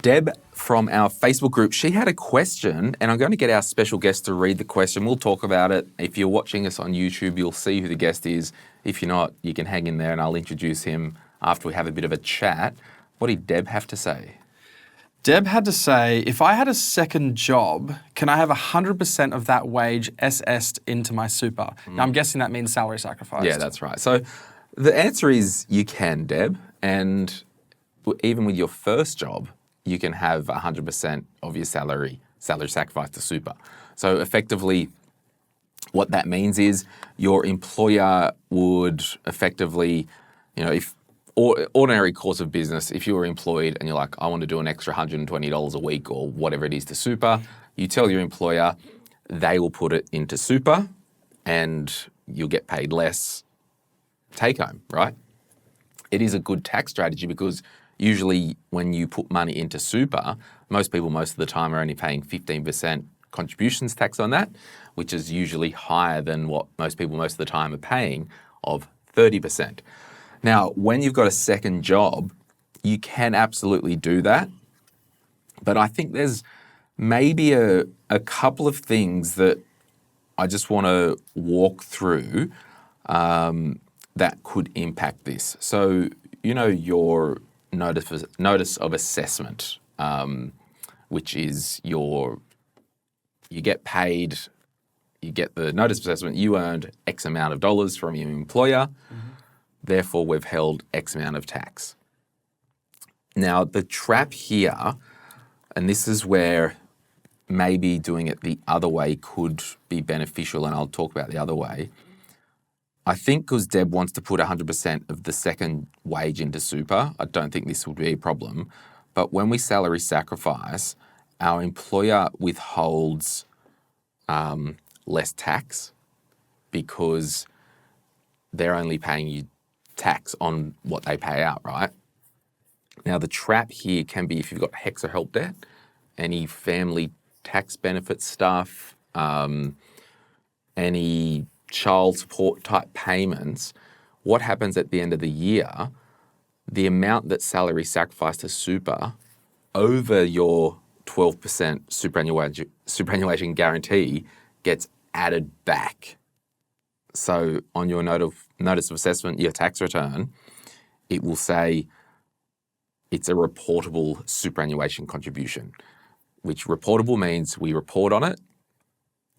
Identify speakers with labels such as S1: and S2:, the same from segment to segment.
S1: Deb from our Facebook group, she had a question, and I'm going to get our special guest to read the question. We'll talk about it. If you're watching us on YouTube, you'll see who the guest is. If you're not, you can hang in there and I'll introduce him after we have a bit of a chat. What did Deb have to say?
S2: Deb had to say, if I had a second job, can I have 100% of that wage SS'd into my super? Now, I'm guessing that means salary sacrificed.
S1: Yeah, that's right. So the answer is you can, Deb. And even with your first job, you can have 100% of your salary sacrificed to super. So effectively, what that means is your employer would effectively, if ordinary course of business, if you were employed and you're like, I want to do an extra $120 a week or whatever it is to super, you tell your employer, they will put it into super and you'll get paid less take home, right? It is a good tax strategy because usually when you put money into super, most people most of the time are only paying 15% contributions tax on that, which is usually higher than what most people most of the time are paying of 30%. Now, when you've got a second job, you can absolutely do that. But I think there's maybe a couple of things that I just want to walk through that could impact this. So, your notice of assessment, which is you get paid, you get the notice of assessment, you earned X amount of dollars from your employer. Therefore, we've held X amount of tax. Now, the trap here, and this is where maybe doing it the other way could be beneficial, and I'll talk about the other way. I think because Deb wants to put 100% of the second wage into super, I don't think this would be a problem. But when we salary sacrifice, our employer withholds less tax because they're only paying you tax on what they pay out, right? Now, the trap here can be if you've got HECS or help debt, any family tax benefit stuff, any child support type payments. What happens at the end of the year, the amount that salary sacrificed to super over your 12% superannuation guarantee gets added back. So on your notice of assessment, your tax return, it will say it's a reportable superannuation contribution, which reportable means we report on it.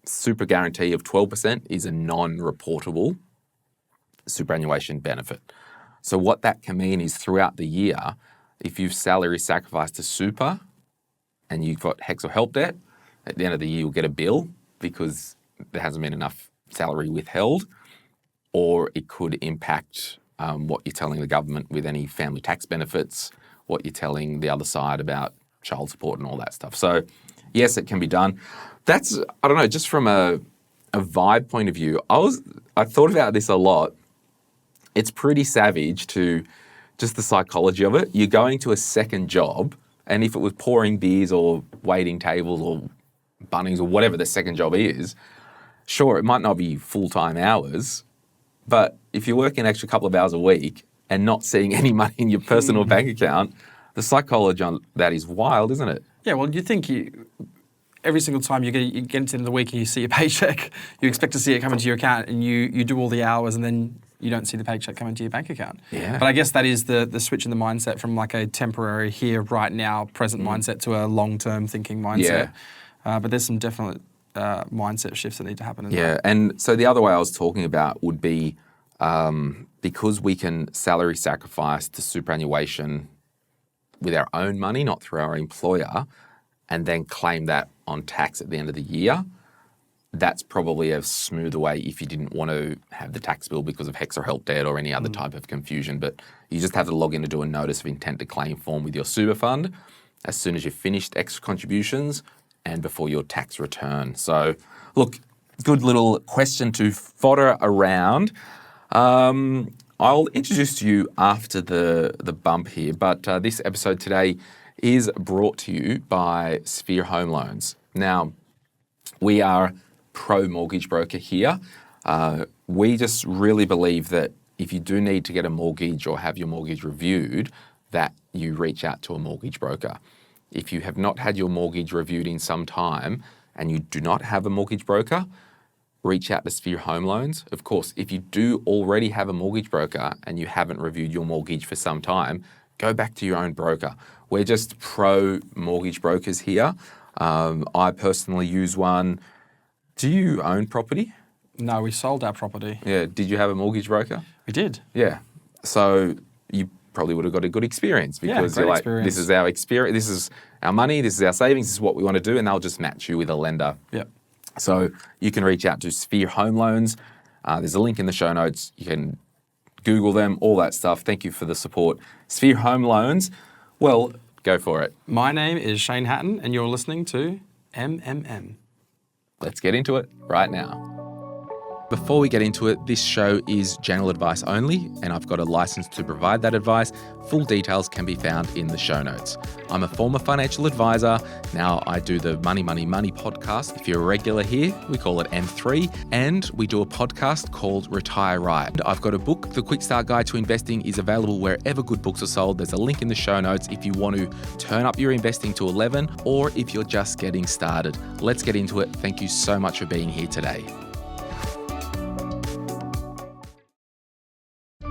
S1: Super guarantee of 12% is a non-reportable superannuation benefit. So what that can mean is throughout the year, if you've salary sacrificed to super and you've got HECS or help debt, at the end of the year you'll get a bill because there hasn't been enough salary withheld, or it could impact what you're telling the government with any family tax benefits, what you're telling the other side about child support and all that stuff. So yes, it can be done. That's, I don't know, just from a vibe point of view, I thought about this a lot. It's pretty savage to just the psychology of it. You're going to a second job, and if it was pouring beers or waiting tables or Bunnings or whatever the second job is, sure, it might not be full-time hours, but if you're working an extra couple of hours a week and not seeing any money in your personal bank account, the psychology on that is wild, isn't it?
S2: Yeah, well, you think every single time you get into the end of the week and you see a paycheck, you expect to see it come into your account, and you do all the hours and then you don't see the paycheck come into your bank account.
S1: Yeah.
S2: But I guess that is the switch in the mindset from like a temporary here, right now, present mindset to a long-term thinking mindset.
S1: Yeah.
S2: But there's some definite mindset shifts that need to happen as well.
S1: Yeah, and so the other way I was talking about would be because we can salary sacrifice to superannuation with our own money, not through our employer, and then claim that on tax at the end of the year, that's probably a smoother way if you didn't want to have the tax bill because of HECS or help debt or any other type of confusion. But you just have to log in to do a notice of intent to claim form with your super fund as soon as you've finished extra contributions and before your tax return. So, look, good little question to fodder around. I'll introduce you after the bump here, but this episode today is brought to you by Sphere Home Loans. Now, we are pro-mortgage broker here. We just really believe that if you do need to get a mortgage or have your mortgage reviewed, that you reach out to a mortgage broker. if you have not had your mortgage reviewed in some time and you do not have a mortgage broker, reach out to Sphere Home Loans. Of course, if you do already have a mortgage broker and you haven't reviewed your mortgage for some time, go back to your own broker. We're just pro mortgage brokers here. I personally use one. Do you own property?
S2: No, we sold our property.
S1: Yeah. Did you have a mortgage broker?
S2: We did.
S1: Yeah. So you probably would have got a good experience because you're like,
S2: experience.
S1: this is our experience, this is our money, this is our savings, this is what we want to do, and they'll just match you with a lender.
S2: Yep.
S1: So you can reach out to Sphere Home Loans. There's a link in the show notes. You can Google them, all that stuff. Thank you for the support. Sphere Home Loans. Well, go for it.
S2: My name is Shane Hatton, and you're listening to MMM.
S1: Let's get into it right now. Before we get into it, this show is general advice only, and I've got a license to provide that advice. Full details can be found in the show notes. I'm a former financial advisor. Now I do the Money, Money, Money podcast. If you're a regular here, we call it M3, and we do a podcast called Retire Right. I've got a book, The Quick Start Guide to Investing, is available wherever good books are sold. There's a link in the show notes if you want to turn up your investing to 11, or if you're just getting started. Let's get into it. Thank you so much for being here today.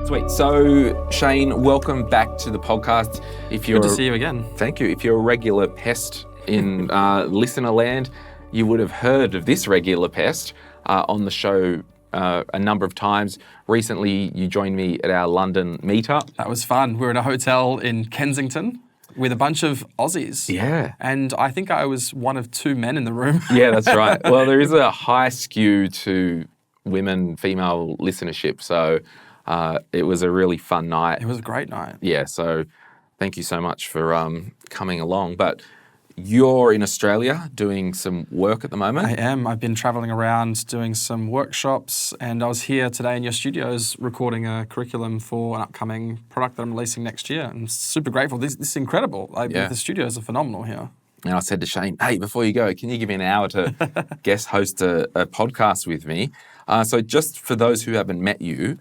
S1: Sweet. So, Shane, welcome back to the podcast. If you're
S2: Good to see you again.
S1: Thank you. If you're a regular pest in listener land, you would have heard of this regular pest on the show a number of times. Recently, you joined me at our London meetup.
S2: That was fun. We were in a hotel in Kensington with a bunch of Aussies.
S1: Yeah.
S2: And I think I was one of two men in the room.
S1: Yeah, that's right. Well, there is a high skew to women, female listenership. So it was a really fun night.
S2: It was a great night.
S1: Yeah, so thank you so much for coming along. But you're in Australia doing some work at the moment.
S2: I am. I've been traveling around doing some workshops, and I was here today in your studios recording a curriculum for an upcoming product that I'm releasing next year. I'm super grateful. This is incredible. The studios are phenomenal here.
S1: And I said to Shane, hey, before you go, can you give me an hour to guest host a podcast with me? So just for those who haven't met you,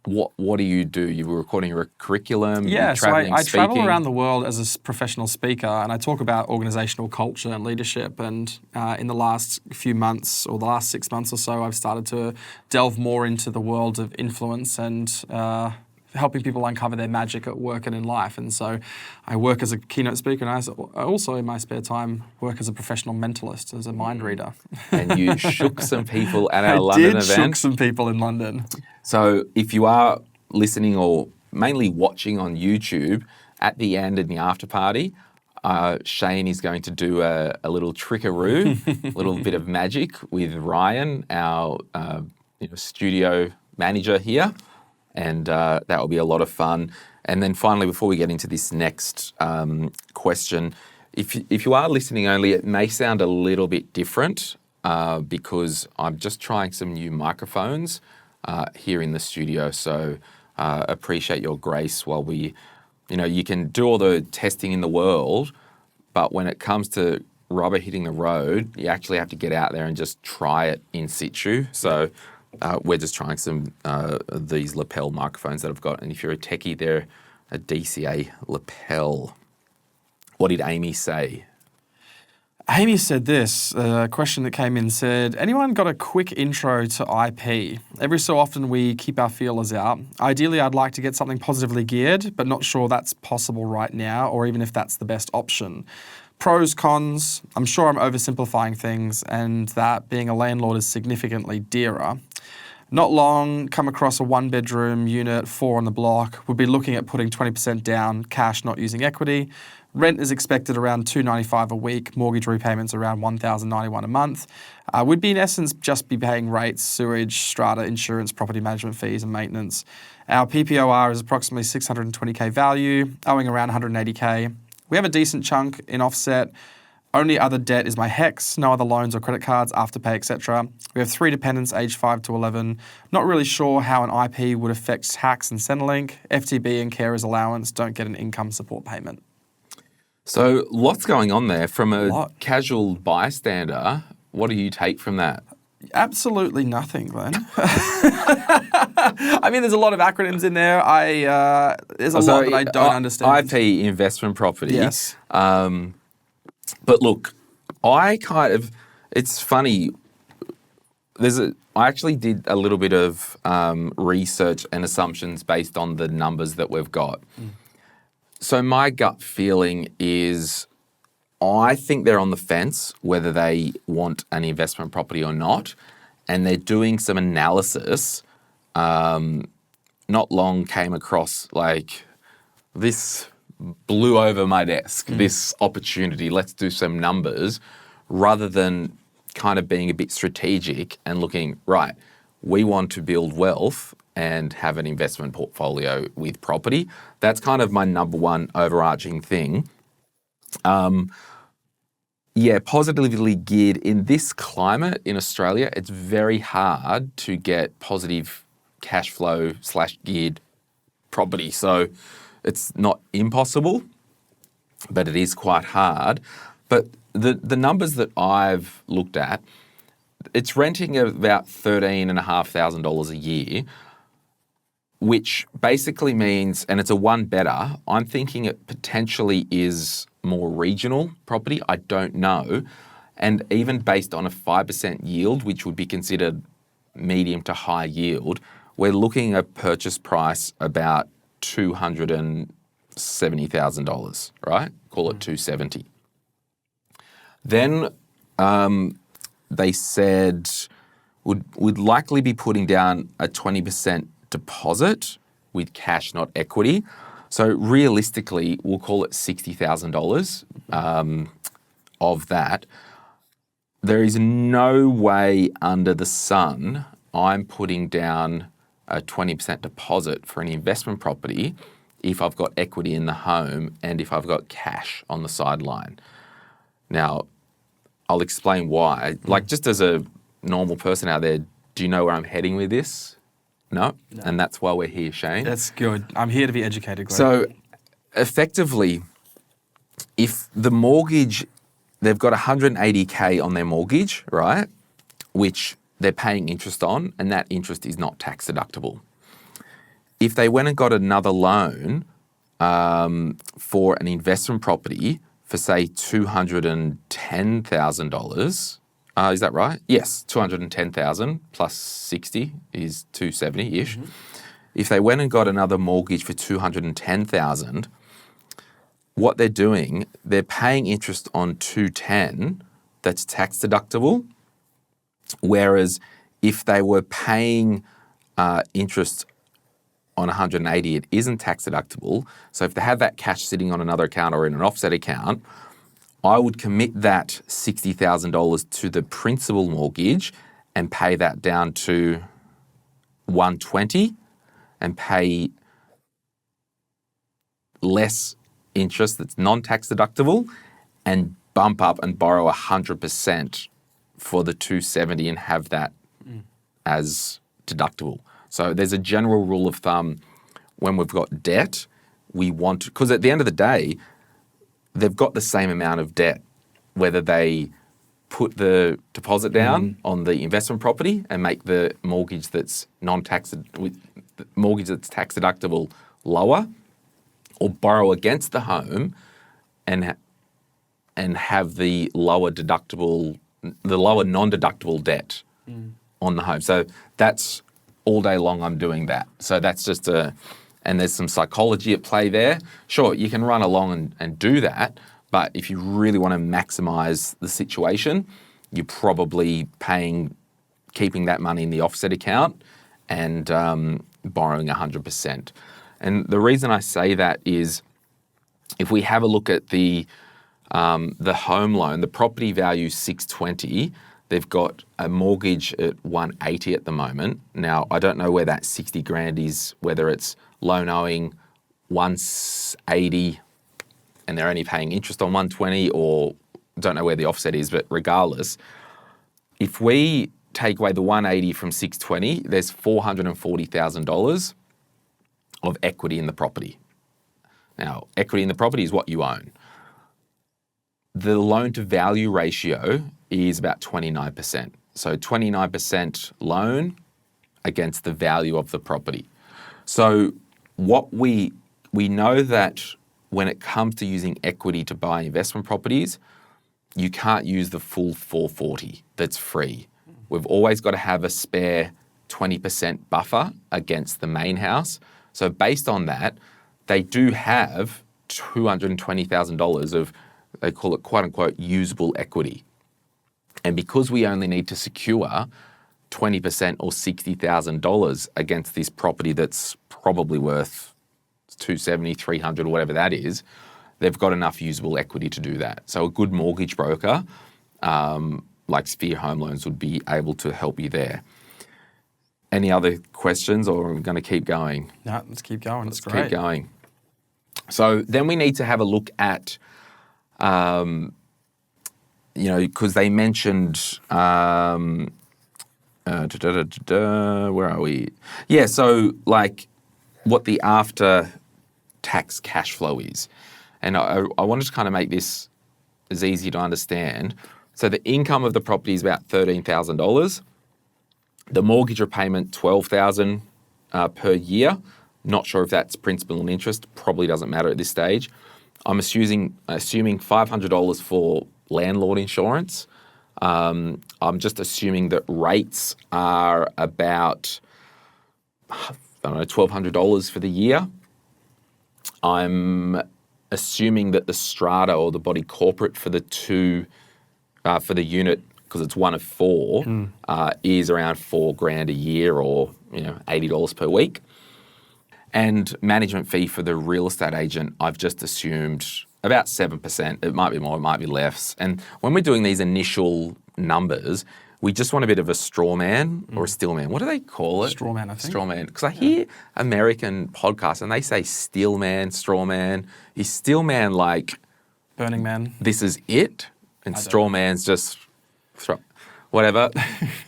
S1: what do? You were recording a curriculum?
S2: Yeah, so I travel
S1: speaking?
S2: around the world as a professional speaker, and I talk about organizational culture and leadership. And in the last few months, or the last 6 months or so, I've started to delve more into the world of influence and helping people uncover their magic at work and in life. And so I work as a keynote speaker, and I also, in my spare time, work as a professional mentalist, as a mind reader.
S1: And you shook some people at our London event.
S2: I did shook some people in London.
S1: So if you are listening or mainly watching on YouTube, at the end in the after party, Shane is going to do a little trickaroo, a little bit of magic with Ryan, our studio manager here. And that will be a lot of fun. And then finally, before we get into this next question, if you are listening only, it may sound a little bit different because I'm just trying some new microphones here in the studio. So appreciate your grace while you can do all the testing in the world, but when it comes to rubber hitting the road, you actually have to get out there and just try it in situ. So we're just trying some these lapel microphones that I've got. And if you're a techie, they're a DCA lapel. What did Amy say?
S2: Amy said this, a question that came in said, anyone got a quick intro to IP? Every so often we keep our feelers out. Ideally, I'd like to get something positively geared, but not sure that's possible right now, or even if that's the best option. Pros, cons, I'm sure I'm oversimplifying things, and that being a landlord is significantly dearer. Not long, come across a one-bedroom unit, 4 on the block. Would be looking at putting 20% down, cash, not using equity. Rent is expected around $295 a week. Mortgage repayments around $1,091 a month. Would be in essence just be paying rates, sewage, strata, insurance, property management fees, and maintenance. Our PPOR is approximately 620k value, owing around 180k. We have a decent chunk in offset. Only other debt is my HEX, no other loans or credit cards, Afterpay, etc. We have 3 dependents aged 5 to 11. Not really sure how an IP would affect tax and Centrelink. FTB and carer's allowance, don't get an income support payment.
S1: So lots going on there. From a casual bystander, what do you take from that?
S2: Absolutely nothing, Glenn. I mean, there's a lot of acronyms in there. There's a lot that I don't understand.
S1: IP, investment property.
S2: Yes.
S1: But look, it's funny. I actually did a little bit of research and assumptions based on the numbers that we've got. So my gut feeling is I think they're on the fence whether they want an investment property or not, and they're doing some analysis. Not long came across this blew over my desk, this opportunity. Let's do some numbers rather than kind of being a bit strategic and looking, right, we want to build wealth and have an investment portfolio with property. That's kind of my number one overarching thing. Positively geared in this climate in Australia, it's very hard to get positive cash flow / geared property. So it's not impossible, but it is quite hard. But the numbers that I've looked at, it's renting about $13,500 a year, which basically means, and it's a one better, I'm thinking it potentially is more regional property. I don't know. And even based on a 5% yield, which would be considered medium to high yield, we're looking at purchase price about $270,000, right? Call it 270. Then they said would likely be putting down a 20% deposit with cash, not equity. So realistically, we'll call it $60,000 of that. There is no way under the sun I'm putting down a 20% deposit for an investment property if I've got equity in the home and if I've got cash on the sideline. Now, I'll explain why. Just as a normal person out there, do you know where I'm heading with this? No? And that's why we're here, Shane.
S2: That's good. I'm here to be educated, Glenn.
S1: So, effectively, if the mortgage, they've got 180K on their mortgage, right, which they're paying interest on, and that interest is not tax deductible. If they went and got another loan for an investment property for, say, $210,000, is that right? Yes, $210,000 plus 60 is 270-ish. If they went and got another mortgage for $210,000, what they're doing, they're paying interest on $210,000 that's tax deductible. Whereas if they were paying interest on 180, it isn't tax deductible. So if they have that cash sitting on another account or in an offset account, I would commit that $60,000 to the principal mortgage and pay that down to $120 and pay less interest that's non-tax deductible and bump up and borrow 100% for the $270 and have that as deductible. So there's a general rule of thumb when we've got debt, we want to, because at the end of the day, they've got the same amount of debt, whether they put the deposit down on the investment property and make the mortgage that's tax deductible lower, or borrow against the home and have the lower non-deductible debt on the home. So that's all day long I'm doing that. So that's just and there's some psychology at play there. Sure, you can run along and do that, but if you really want to maximize the situation, you're probably keeping that money in the offset account and borrowing 100%. And the reason I say that is if we have a look at the home loan, the property value is $620. They've got a mortgage at $180 at the moment. Now, I don't know where that $60,000 is, whether it's loan owing $180 and they're only paying interest on $120, or don't know where the offset is, but regardless, if we take away the $180 from $620, there's $440,000 of equity in the property. Now, equity in the property is what you own. The loan to value ratio is about 29%. So 29% loan against the value of the property. So what we know that when it comes to using equity to buy investment properties, you can't use the full 440 that's free. We've always got to have a spare 20% buffer against the main house. So based on that, they do have $220,000 of, they call it quote unquote, usable equity. And because we only need to secure 20% or $60,000 against this property that's probably worth 270, 300, or whatever that is, they've got enough usable equity to do that. So a good mortgage broker, like Sphere Home Loans, would be able to help you there. Any other questions, or are we going to keep going?
S2: No, let's keep going.
S1: Let's keep going. So then we need to have a look at, because they mentioned, where are we? Yeah, so like what the after tax cash flow is. And I wanted to kind of make this as easy to understand. So the income of the property is about $13,000. The mortgage repayment, $12,000 per year. Not sure if that's principal and interest. Probably doesn't matter at this stage. I'm assuming $500 for landlord insurance. I'm just assuming that rates are about, $1,200 for the year. I'm assuming that the strata or the body corporate for the for the unit, because it's one of four, is around $4,000 a year, or $80 per week. And management fee for the real estate agent, I've just assumed about 7%. It might be more, it might be less. And when we're doing these initial numbers, we just want a bit of a straw man or a steel man. What do they call it?
S2: Straw man, I think.
S1: Straw man. Because I hear American podcasts and they say steel man, straw man. Is steel man like
S2: Burning Man?
S1: This is it? And straw man's just whatever.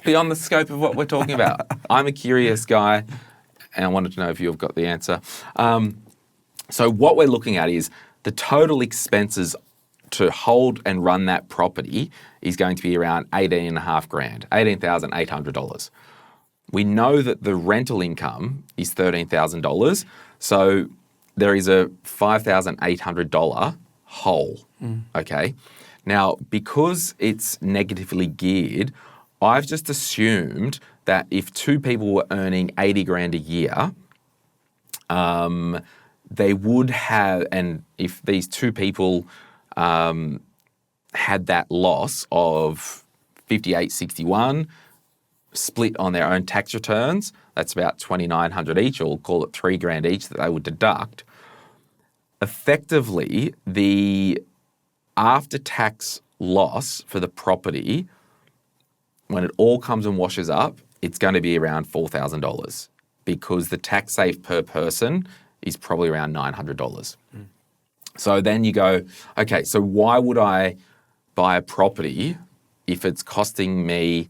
S1: Beyond the scope of what we're talking about. I'm a curious guy, and I wanted to know if you've got the answer. So what we're looking at is the total expenses to hold and run that property is going to be around $18,500, $18,800. We know that the rental income is $13,000, so there is a $5,800 hole, okay? Now, because it's negatively geared, I've just assumed that if two people were earning $80,000 a year, they would have, and if these two people had that loss of $5,861 split on their own tax returns, that's about $2,900 each, or call it $3,000 each that they would deduct. Effectively, the after-tax loss for the property, when it all comes and washes up, it's going to be around $4,000 because the tax safe per person is probably around $900. So then you go, okay, so why would I buy a property if it's costing me,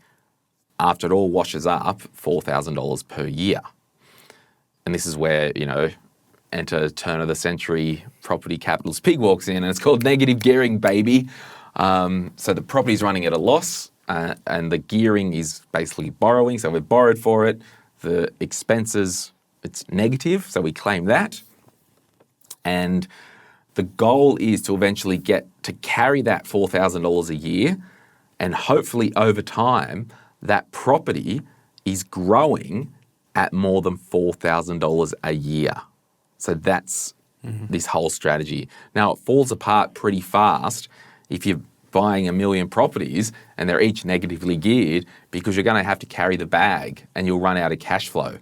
S1: after it all washes up, $4,000 per year? And this is where, enter turn of the century property capitalist pig walks in, and it's called negative gearing, baby. So the property's running at a loss, and the gearing is basically borrowing. So we've borrowed for it. The expenses, it's negative, so we claim that. And the goal is to eventually get to carry that $4,000 a year, and hopefully over time, that property is growing at more than $4,000 a year. So that's this whole strategy. Now, it falls apart pretty fast if you're buying 1 million properties and they're each negatively geared, because you're going to have to carry the bag and you'll run out of cash flow.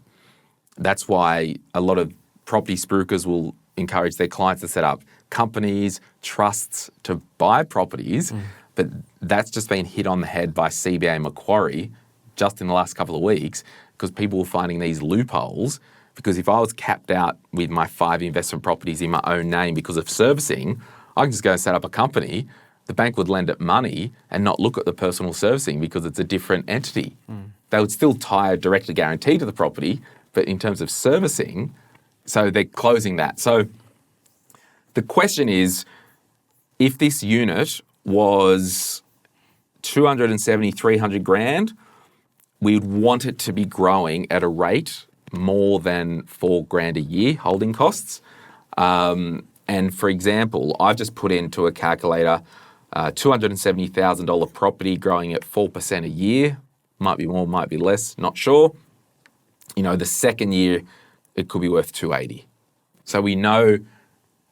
S1: That's why a lot of property spruikers will encourage their clients to set up companies, trusts to buy properties, but that's just been hit on the head by CBA and Macquarie just in the last couple of weeks, because people were finding these loopholes. Because if I was capped out with my 5 investment properties in my own name because of servicing, I can just go and set up a company. The bank would lend it money and not look at the personal servicing because it's a different entity. They would still tie a directly guarantee to the property, but in terms of servicing, so they're closing that. So the question is, if this unit was $270,000, $300,000, we would want it to be growing at a rate more than $4,000 a year holding costs. And for example, I've just put into a calculator $270,000 property growing at 4% a year. Might be more, might be less, not sure. The second year, it could be worth $280,000. So we know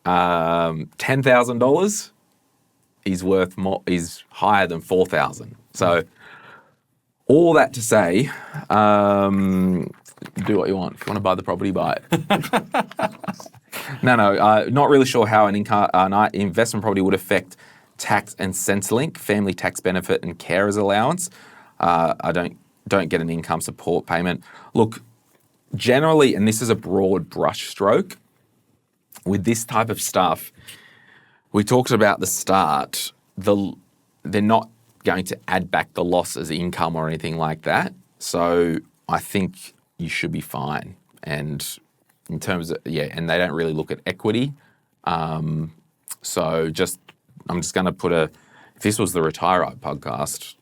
S1: $10,000 is worth more, is higher than $4,000. So all that to say, do what you want. If you want to buy the property, buy it. No, not really sure how an investment property would affect tax and Centrelink, family tax benefit and carers allowance. I don't get an income support payment. Look, generally, and this is a broad brush stroke, with this type of stuff, we talked about at the start, they're not going to add back the loss as income or anything like that. So I think you should be fine. And in terms of, and they don't really look at equity. So I'm just going to put if this was the Retire Right podcast,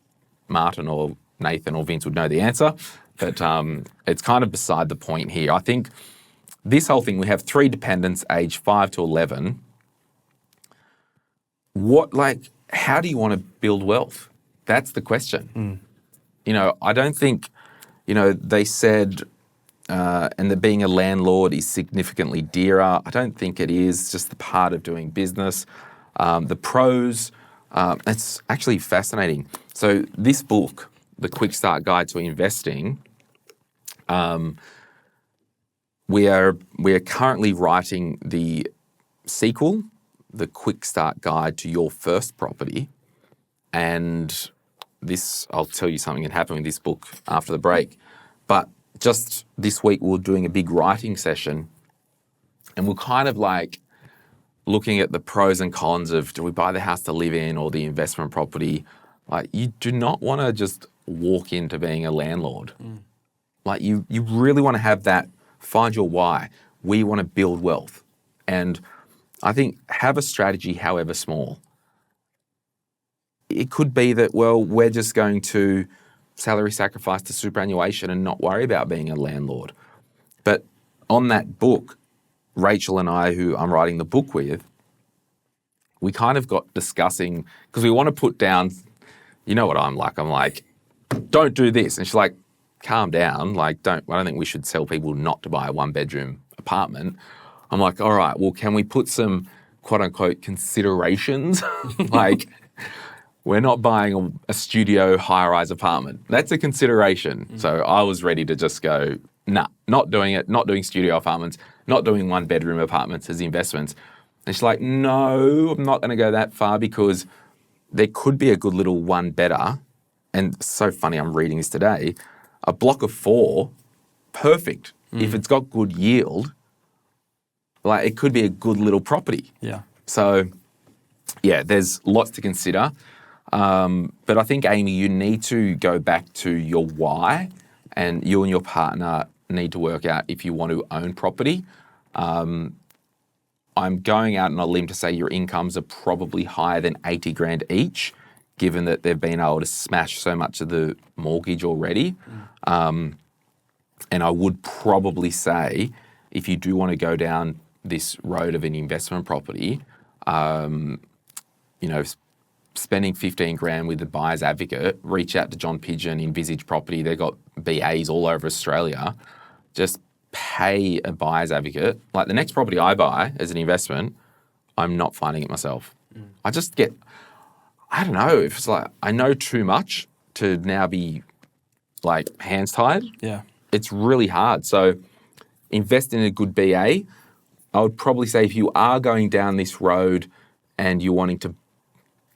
S1: Martin or Nathan or Vince would know the answer. But it's kind of beside the point here. I think this whole thing, we have 3 dependents aged 5 to 11. How do you want to build wealth? That's the question. I don't think, they said, and that being a landlord is significantly dearer. I don't think it is. It's just the part of doing business. The pros, it's actually fascinating. So this book, The Quick Start Guide to Investing, we are currently writing the sequel, The Quick Start Guide to Your First Property. And this, I'll tell you something that happened with this book after the break. But just this week, we're doing a big writing session, and we're kind of looking at the pros and cons of, do we buy the house to live in or the investment property? You do not want to just walk into being a landlord. You really want to have that, find your why. We want to build wealth. And I think have a strategy, however small. It could be that, we're just going to salary sacrifice to superannuation and not worry about being a landlord. But on that book, Rachel and I, who I'm writing the book with, we kind of got discussing, because we want to put down, you know what I'm like, don't do this. And she's like, calm down. I don't think we should tell people not to buy a 1-bedroom apartment. I'm like, all right, well, can we put some quote unquote considerations? We're not buying a studio high-rise apartment. That's a consideration. So I was ready to just go, nah, not doing it, not doing studio apartments, not doing 1-bedroom apartments as investments. And she's like, no, I'm not going to go that far, because there could be a good little one-bedder. And it's so funny, I'm reading this today. A block of 4, perfect. If it's got good yield, it could be a good little property. Yeah. So, there's lots to consider. But I think, Amy, you need to go back to your why, and you and your partner need to work out if you want to own property. I'm going out on a limb to say your incomes are probably higher than $80,000 each, given that they've been able to smash so much of the mortgage already. And I would probably say, if you do want to go down this road of an investment property, spending $15,000 with the buyer's advocate, reach out to John Pigeon, Envisage Property. They've got BAs all over Australia. Just pay a buyer's advocate. The next property I buy as an investment, I'm not finding it myself. I just get, I don't know, if it's I know too much to now be hands tied. Yeah. It's really hard. So invest in a good BA. I would probably say, if you are going down this road and you're wanting to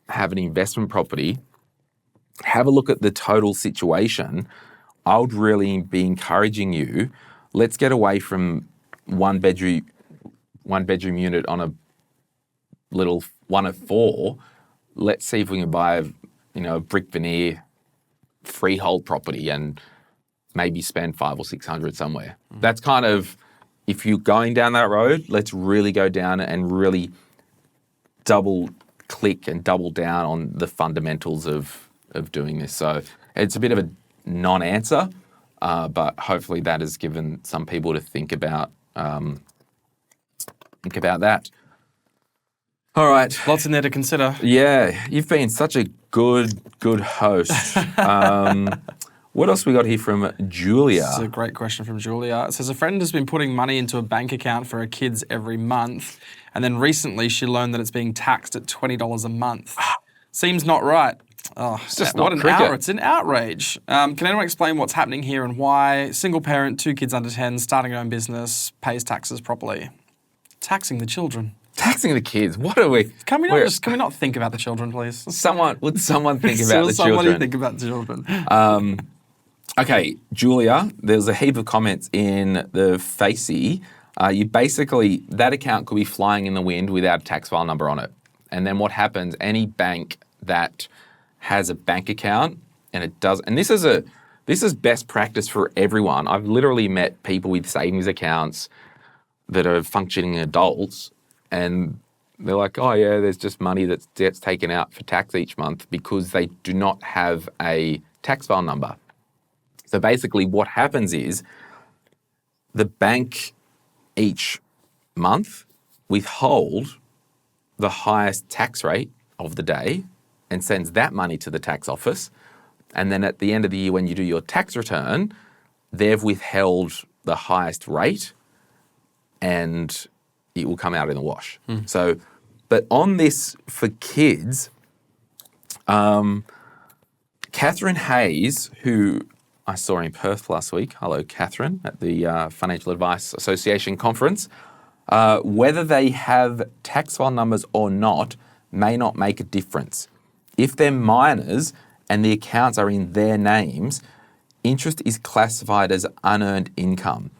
S1: have an investment property, have a look at the total situation. I would really be encouraging you, let's get away from one bedroom unit on a little 1 of 4. Let's see if we can buy a brick veneer freehold property and maybe spend 500 or 600 somewhere. That's kind of, if you're going down that road, let's really go down it and really double click and double down on the fundamentals of doing this. So it's a bit of a non-answer, but hopefully that has given some people to think about that. All right.
S2: Lots in there to consider.
S1: Yeah, you've been such a good host. What else we got here from Julia?
S2: This is a great question from Julia. It says, a friend has been putting money into a bank account for her kids every month, and then recently she learned that it's being taxed at $20 a month. Seems not right. Oh,
S1: It's just
S2: what
S1: not
S2: an
S1: cricket.
S2: hour. It's an outrage. Can anyone explain what's happening here and why single parent, 2 kids under 10, starting her own business, pays taxes properly? Taxing the children.
S1: Taxing the kids. What are we?
S2: Can we not think about the children, please?
S1: Would someone think about the
S2: Somebody
S1: children?
S2: think about the children.
S1: Okay, Julia, there's a heap of comments in the Facey. You basically, that account could be flying in the wind without a tax file number on it. And then what happens, any bank that has a bank account and it does, and this is best practice for everyone. I've literally met people with savings accounts that are functioning adults and they're like, oh yeah, there's just money that gets taken out for tax each month because they do not have a tax file number. So basically what happens is the bank each month withhold the highest tax rate of the day and sends that money to the tax office. And then at the end of the year, when you do your tax return, they've withheld the highest rate and it will come out in the wash. So, but on this for kids, Catherine Hayes, who I saw in Perth last week, hello Catherine, at the Financial Advice Association conference, whether they have tax file numbers or not may not make a difference. If they're minors and the accounts are in their names, interest is classified as unearned income.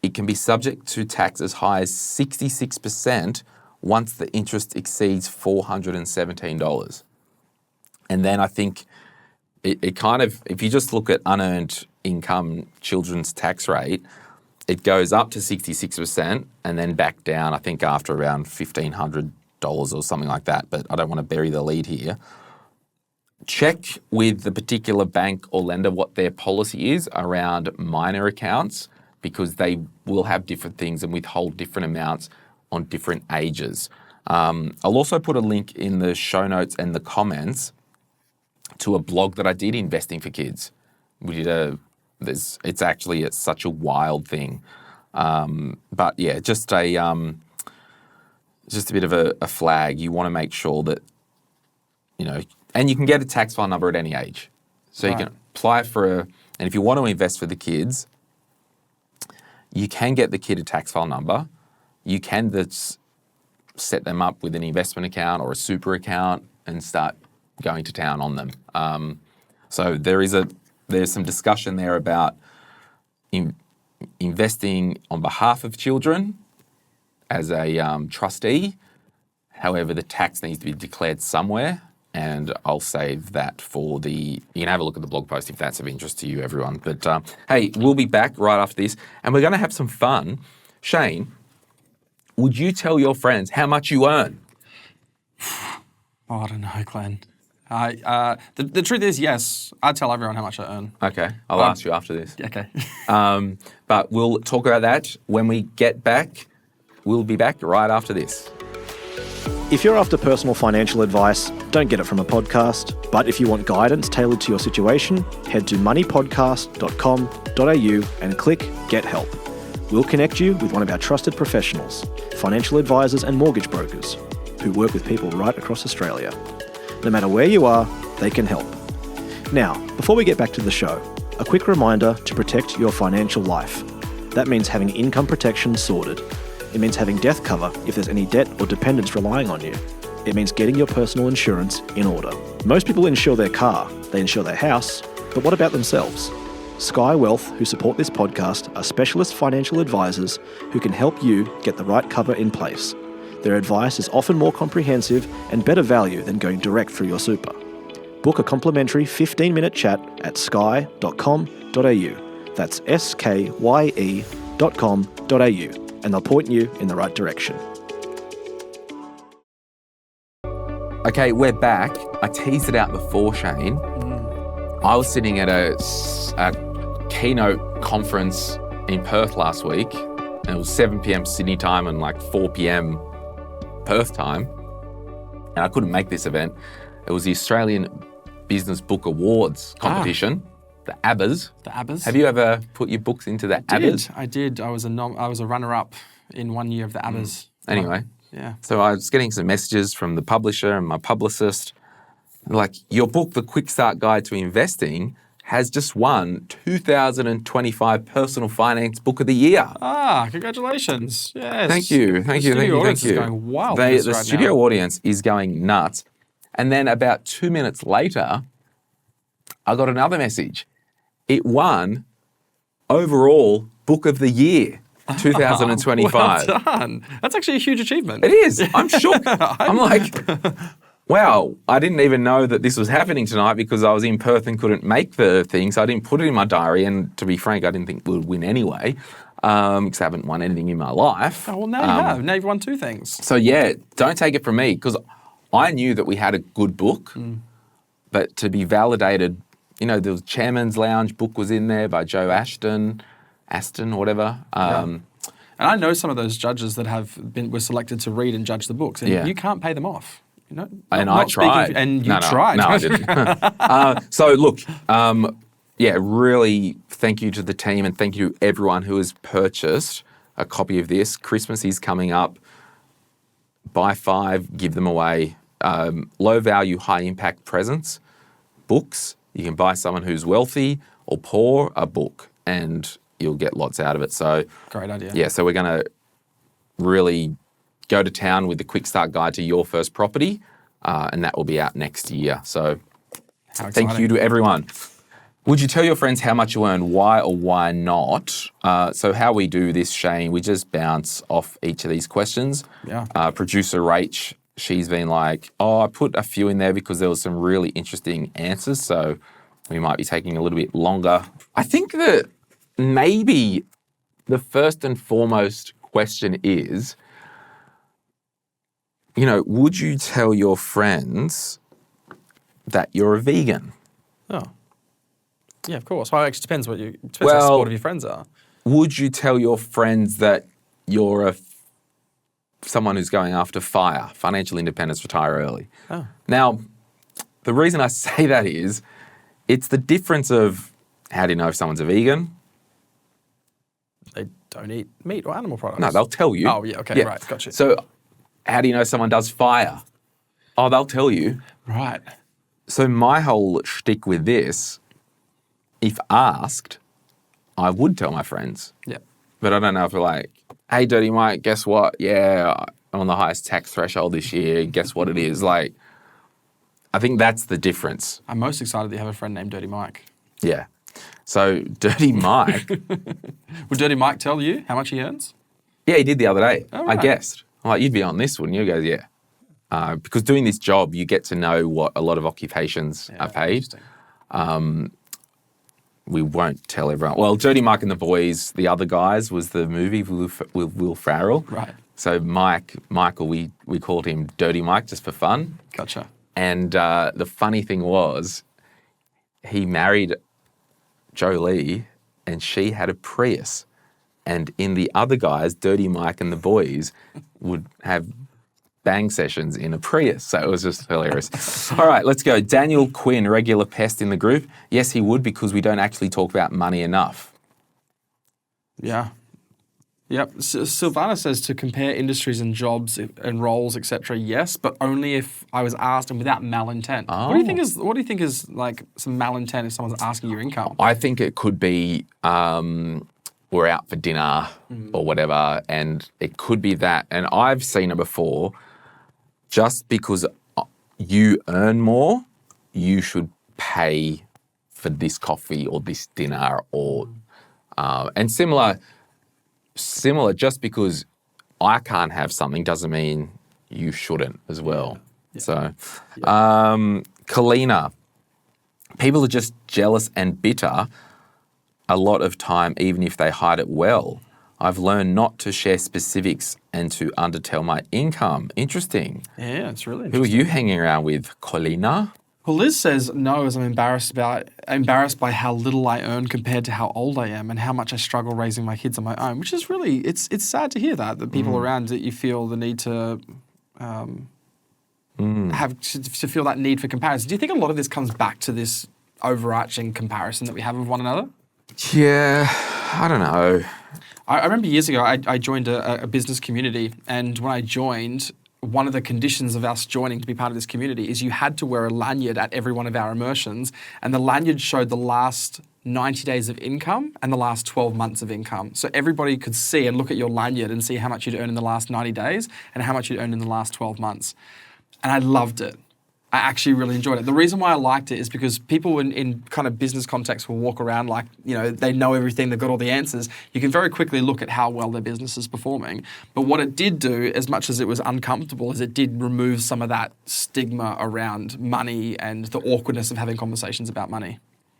S1: It can be subject to tax as high as 66% once the interest exceeds $417. And then I think it kind of, if you just look at unearned income children's tax rate, it goes up to 66% and then back down, I think, after around $1,500 or something like that. But I don't want to bury the lead here. Check with the particular bank or lender what their policy is around minor accounts because they will have different things and withhold different amounts on different ages. I'll also put a link in the show notes and the comments to a blog that I did, Investing for Kids. We did it's such a wild thing. But yeah, just a bit of a flag. You want to make sure that, and you can get a tax file number at any age. So right. You can apply and if you want to invest for the kids, you can get the kid a tax file number. You can set them up with an investment account or a super account and start going to town on them. So there's some discussion there about investing on behalf of children as a trustee. However, the tax needs to be declared somewhere, and I'll save that you can have a look at the blog post if that's of interest to you, everyone. But hey, we'll be back right after this, and we're going to have some fun. Shane, would you tell your friends how much you earn?
S2: Oh, I don't know, Glenn. The truth is, yes, I tell everyone how much I earn.
S1: Okay, I'll ask you after this.
S2: Okay.
S1: But we'll talk about that when we get back. We'll be back right after this.
S3: If you're after personal financial advice, don't get it from a podcast. But if you want guidance tailored to your situation, head to moneypodcast.com.au and click Get Help. We'll connect you with one of our trusted professionals, financial advisors and mortgage brokers, who work with people right across Australia. No matter where you are, they can help. Now, before we get back to the show, a quick reminder to protect your financial life. That means having income protection sorted. It means having death cover if there's any debt or dependents relying on you. It means getting your personal insurance in order. Most people insure their car, they insure their house, but what about themselves? Sky Wealth, who support this podcast, are specialist financial advisors who can help you get the right cover in place. Their advice is often more comprehensive and better value than going direct through your super. Book a complimentary 15-minute chat at sky.com.au. That's skye.com.au. And they'll point you in the right direction.
S1: Okay, we're back. I teased it out before, Shane. I was sitting at a keynote conference in Perth last week, and it was 7 p.m. Sydney time and like 4 p.m. Perth time. And I couldn't make this event. It was the Australian Business Book Awards competition, the ABBAs.
S2: The ABBAs.
S1: Have you ever put your books into the ABBAs?
S2: I did. I was a runner-up in 1 year of the ABBAs.
S1: Anyway.
S2: Yeah.
S1: So I was getting some messages from the publisher and my publicist. Like, your book, The Quick Start Guide to Investing, has just won 2025 Personal Finance Book of the Year.
S2: Congratulations. Yes.
S1: Thank you.
S2: The studio audience is going wild.
S1: The studio audience is going nuts. And then about 2 minutes later, I got another message. It won overall Book of the Year 2025.
S2: Well done. That's actually a huge achievement.
S1: It is. I'm shook. I'm like, wow, I didn't even know that this was happening tonight because I was in Perth and couldn't make the thing, so I didn't put it in my diary. And to be frank, I didn't think we would win anyway because I haven't won anything in my life.
S2: Oh, well, now you have. Now you've won 2 things.
S1: So, yeah, don't take it from me because I knew that we had a good book, but to be validated, the Chairman's Lounge book was in there by Joe Aston or whatever.
S2: And I know some of those judges that were selected to read and judge the books, and you can't pay them off.
S1: I tried.
S2: Tried.
S1: No, I didn't. So look, really thank you to the team and thank you to everyone who has purchased a copy of this. Christmas is coming up. Buy 5, give them away. Low value, high impact presents, books. You can buy someone who's wealthy or poor a book and you'll get lots out of it. So
S2: great idea.
S1: Yeah, so we're going to really go to town with the Quick Start Guide to Your First Property, and that will be out next year. So thank you to everyone. Would you tell your friends how much you earn, why or why not? So how we do this, Shane, we just bounce off each of these questions.
S2: Yeah.
S1: Producer Rach, she's been like, I put a few in there because there was some really interesting answers, so we might be taking a little bit longer. I think that maybe the first and foremost question is, would you tell your friends that you're a vegan?
S2: Oh. Yeah, of course. Well, it actually depends how supportive your friends are.
S1: Would you tell your friends that you're someone who's going after FIRE, financial independence, retire early?
S2: Oh.
S1: Now, the reason I say that is, it's the difference of how do you know if someone's a vegan?
S2: They don't eat meat or animal products.
S1: No, they'll tell you.
S2: Oh, yeah, okay, right, gotcha.
S1: So how do you know someone does FIRE? Oh, they'll tell you.
S2: Right.
S1: So my whole shtick with this, if asked, I would tell my friends.
S2: Yeah.
S1: But I don't know if we're like, hey, Dirty Mike, guess what? Yeah, I'm on the highest tax threshold this year. Guess what it is? Like, I think that's the difference.
S2: I'm most excited that you have a friend named Dirty Mike.
S1: Yeah. So Dirty Mike.
S2: Would Dirty Mike tell you how much he earns?
S1: Yeah, he did the other day.
S2: Oh, right.
S1: I guessed. I'm like, you'd be on this, wouldn't you? He goes, yeah. Because doing this job, you get to know what a lot of occupations are paid. We won't tell everyone. Well, Dirty Mike and the Boys, the other guys, was the movie with Will Ferrell.
S2: Right.
S1: So Michael, we called him Dirty Mike just for fun.
S2: Gotcha.
S1: And the funny thing was, he married Jolie and she had a Prius. And in the other guys, Dirty Mike and the Boys would have bang sessions in a Prius. So it was just hilarious. All right, let's go. Daniel Quinn, regular pest in the group. Yes, he would, because we don't actually talk about money enough.
S2: Yeah. Yep. Silvana says to compare industries and jobs and roles, etc. Yes, but only if I was asked and without malintent.
S1: Oh.
S2: What do you think is like some malintent if someone's asking your income?
S1: I think it could be we're out for dinner or whatever, and it could be that. And I've seen it before. Just because you earn more, you should pay for this coffee or this dinner or and similar. Just because I can't have something doesn't mean you shouldn't as well. Yeah. So, Kalina, people are just jealous and bitter a lot of time, even if they hide it well. I've learned not to share specifics and to undertell my income. Interesting.
S2: Yeah, it's really
S1: Who
S2: interesting.
S1: are you hanging around with, Colina?
S2: Well, Liz says no, as I'm embarrassed by how little I earn compared to how old I am and how much I struggle raising my kids on my own, which is really, it's sad to hear that people around that you feel the need to have to feel that need for comparison. Do you think a lot of this comes back to this overarching comparison that we have with one another?
S1: Yeah, I don't know.
S2: I remember years ago, I joined a business community, and when I joined, one of the conditions of us joining to be part of this community is you had to wear a lanyard at every one of our immersions, and the lanyard showed the last 90 days of income and the last 12 months of income. So everybody could see and look at your lanyard and see how much you'd earned in the last 90 days and how much you'd earned in the last 12 months. And I loved it. I actually really enjoyed it. The reason why I liked it is because people in kind of business context will walk around like, they know everything, they've got all the answers. You can very quickly look at how well their business is performing. But what it did do, as much as it was uncomfortable, is it did remove some of that stigma around money and the awkwardness of having conversations about money.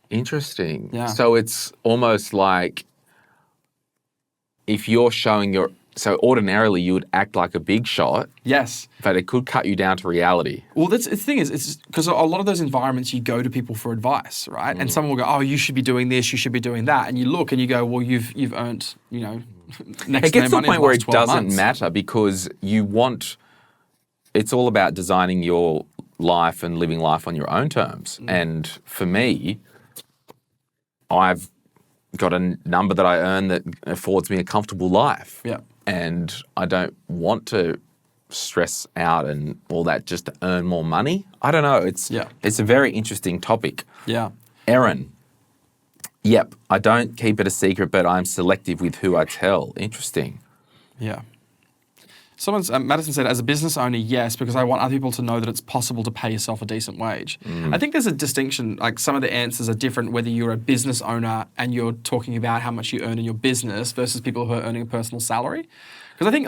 S1: Interesting.
S2: Yeah.
S1: So it's almost like if you're showing so ordinarily you would act like a big shot.
S2: Yes.
S1: But it could cut you down to reality.
S2: Well, the thing is, it's because a lot of those environments you go to people for advice, right? And someone will go, "Oh, you should be doing this, you should be doing that," and you look and you go, "Well, you've earned, next
S1: It gets to the point where it doesn't
S2: months.
S1: matter because it's all about designing your life and living life on your own terms. And for me, I've got a number that I earn that affords me a comfortable life.
S2: Yeah.
S1: And I don't want to stress out and all that just to earn more money. I don't know. It's a very interesting topic.
S2: Yeah.
S1: Erin. Yep. I don't keep it a secret, but I'm selective with who I tell. Interesting.
S2: Yeah. Madison said, as a business owner, yes, because I want other people to know that it's possible to pay yourself a decent wage. I think there's a distinction, like some of the answers are different whether you're a business owner and you're talking about how much you earn in your business versus people who are earning a personal salary. Because I think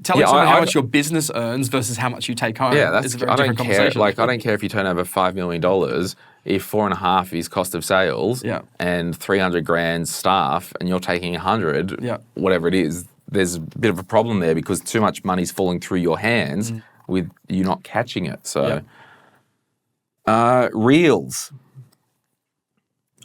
S2: telling someone how much your business earns versus how much you take home is a very different conversation.
S1: I don't care if you turn over $5 million, if 4.5 is cost of sales and 300 grand staff and you're taking 100, whatever it is, there's a bit of a problem there because too much money's falling through your hands with you not catching it. So, reels.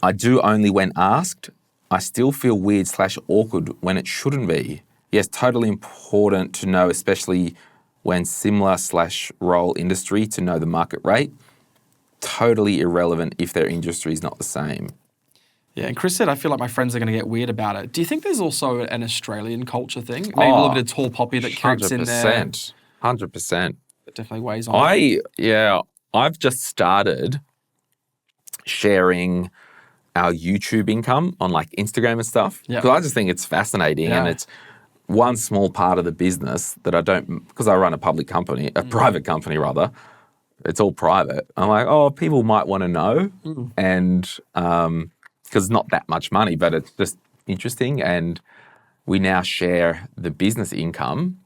S1: I do only when asked. I still feel weird / awkward when it shouldn't be. Yes, totally important to know, especially when similar / role industry, to know the market rate. Totally irrelevant if their industry is not the same.
S2: Yeah, and Chris said, I feel like my friends are going to get weird about it. Do you think there's also an Australian culture thing? Maybe a little bit of tall poppy that creeps in there?
S1: 100%.
S2: It definitely weighs on.
S1: I've just started sharing our YouTube income on Instagram and stuff. Because I just think it's fascinating and it's one small part of the business that I don't, because I run a public company, a private company rather, it's all private. I'm like, people might want to know. And, because it's not that much money, but it's just interesting. And we now share the business income,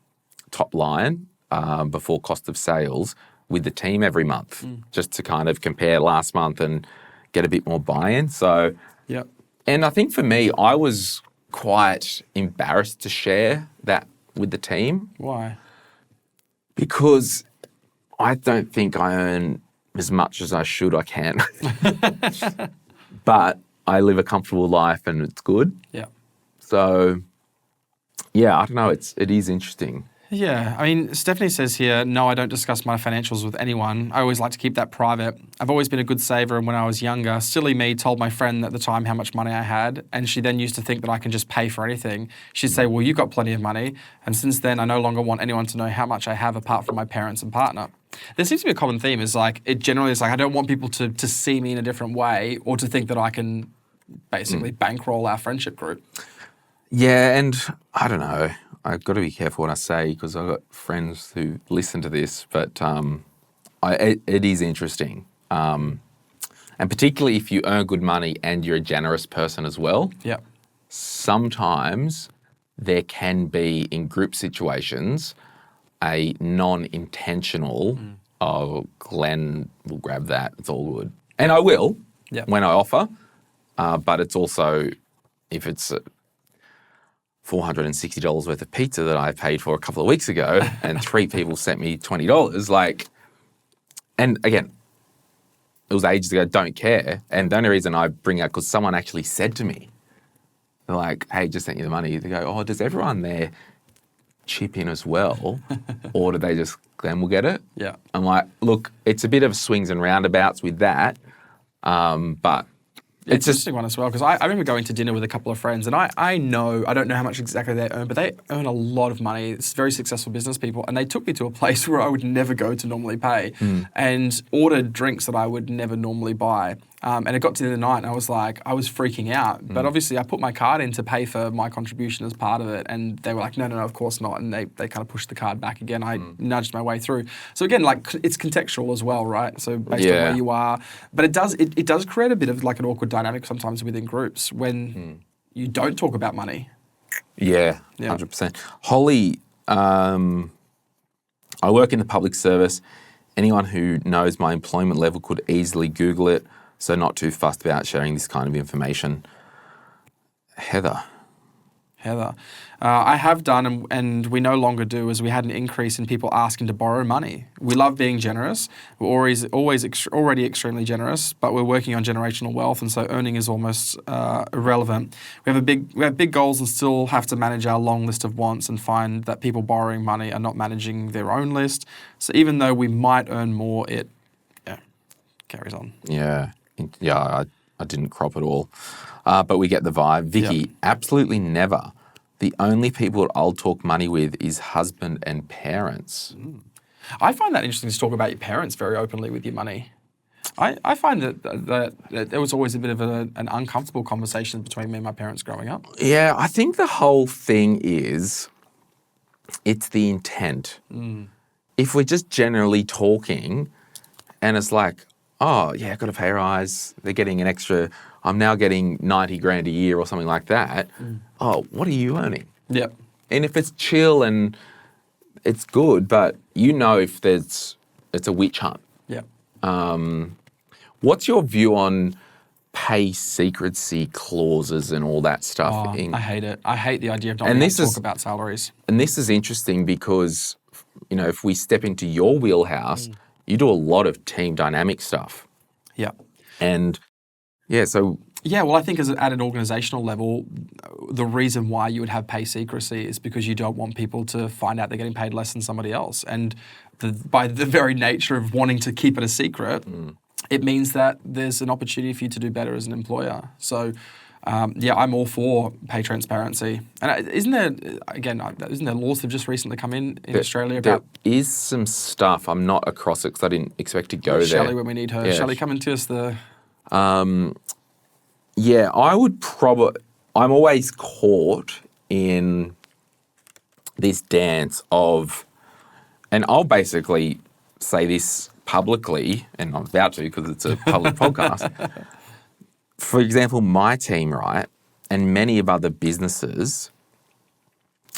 S1: top line, before cost of sales, with the team every month, just to kind of compare last month and get a bit more buy-in. So, and I think for me, I was quite embarrassed to share that with the team.
S2: Why?
S1: Because I don't think I earn as much as I should. I can. But I live a comfortable life and it's good.
S2: Yeah.
S1: So, I don't know. It is interesting.
S2: Yeah. I mean, Stephanie says here, no, I don't discuss my financials with anyone. I always like to keep that private. I've always been a good saver, and when I was younger, silly me told my friend at the time how much money I had, and she then used to think that I can just pay for anything. She'd say, well, you've got plenty of money, and since then, I no longer want anyone to know how much I have apart from my parents and partner. There seems to be a common theme is it generally is I don't want people to see me in a different way or to think that I can basically bankroll our friendship group.
S1: Yeah, and I don't know. I've got to be careful what I say because I've got friends who listen to this, but it is interesting. And particularly if you earn good money and you're a generous person as well.
S2: Yeah.
S1: Sometimes there can be, in group situations, a non-intentional, Glenn will grab that, it's all good. And I will when I offer, but it's also, if it's $460 worth of pizza that I paid for a couple of weeks ago and 3 people sent me $20, and again, it was ages ago, don't care. And the only reason I bring it up because someone actually said to me, they're like, hey, just sent you the money. They go, does everyone there chip in as well? Or do they just, Glenn will get it?
S2: Yeah.
S1: I'm like, look, it's a bit of swings and roundabouts with that. But
S2: It's an interesting one as well, because I remember going to dinner with a couple of friends, and I don't know how much exactly they earn, but they earn a lot of money. It's very successful business people, and they took me to a place where I would never go to normally pay, and ordered drinks that I would never normally buy. And it got to the end of the night, and I was freaking out. But obviously, I put my card in to pay for my contribution as part of it, and they were like, no, of course not. And they kind of pushed the card back again. I nudged my way through. So again, like, it's contextual as well, right? So based on where you are. But it does create a bit of like an awkward dynamic sometimes within groups when you don't talk about money.
S1: Yeah, 100%. Holly, I work in the public service. Anyone who knows my employment level could easily Google it. So not too fussed about sharing this kind of information. Heather.
S2: I have done, and we no longer do, as we had an increase in people asking to borrow money. We love being generous. We're already extremely generous, but we're working on generational wealth, and so earning is almost irrelevant. We have big goals and still have to manage our long list of wants, and find that people borrowing money are not managing their own list. So even though we might earn more, it carries on.
S1: Yeah, I didn't crop at all. But we get the vibe. Vicky, absolutely never. The only people I'll talk money with is husband and parents.
S2: I find that interesting to talk about your parents very openly with your money. I find that there was always a bit of an uncomfortable conversation between me and my parents growing up.
S1: Yeah, I think the whole thing is, it's the intent. If we're just generally talking and it's like, oh, yeah, I've got a pay rise, they're getting an extra, I'm now getting 90 grand a year or something like that. Oh, what are you earning?
S2: Yep.
S1: And if it's chill and it's good, but if it's a witch hunt.
S2: Yep.
S1: What's your view on pay secrecy clauses and all that stuff?
S2: I hate it. I hate the idea of not being able to talk about salaries.
S1: And this is interesting because, if we step into your wheelhouse, you do a lot of team dynamic stuff.
S2: Yeah.
S1: And so...
S2: Yeah, well, I think at an organisational level, the reason why you would have pay secrecy is because you don't want people to find out they're getting paid less than somebody else. And by the very nature of wanting to keep it a secret, it means that there's an opportunity for you to do better as an employer. So, I'm all for pay transparency. And isn't there laws that have just recently come in Australia about...
S1: There is some stuff. I'm not across it because I didn't expect to go there.
S2: Shelley, when we need her. Yeah. Shelley, come into us the...
S1: I would I'm always caught in this dance of, and I'll basically say this publicly, and I'm about to because it's a public podcast. For example, my team, right, and many of other businesses,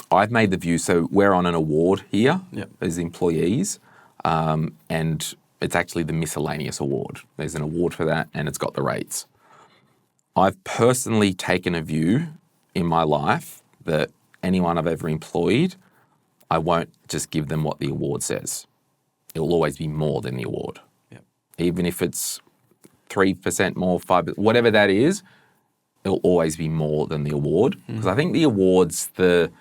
S1: I've made the view, so we're on an award here as employees, and it's actually the miscellaneous award. There's an award for that, and it's got the rates. I've personally taken a view in my life that anyone I've ever employed, I won't just give them what the award says. It will always be more than the award. Yep. Even if it's 3% more, 5%, whatever that is, it'll always be more than the award. Because I think the award's the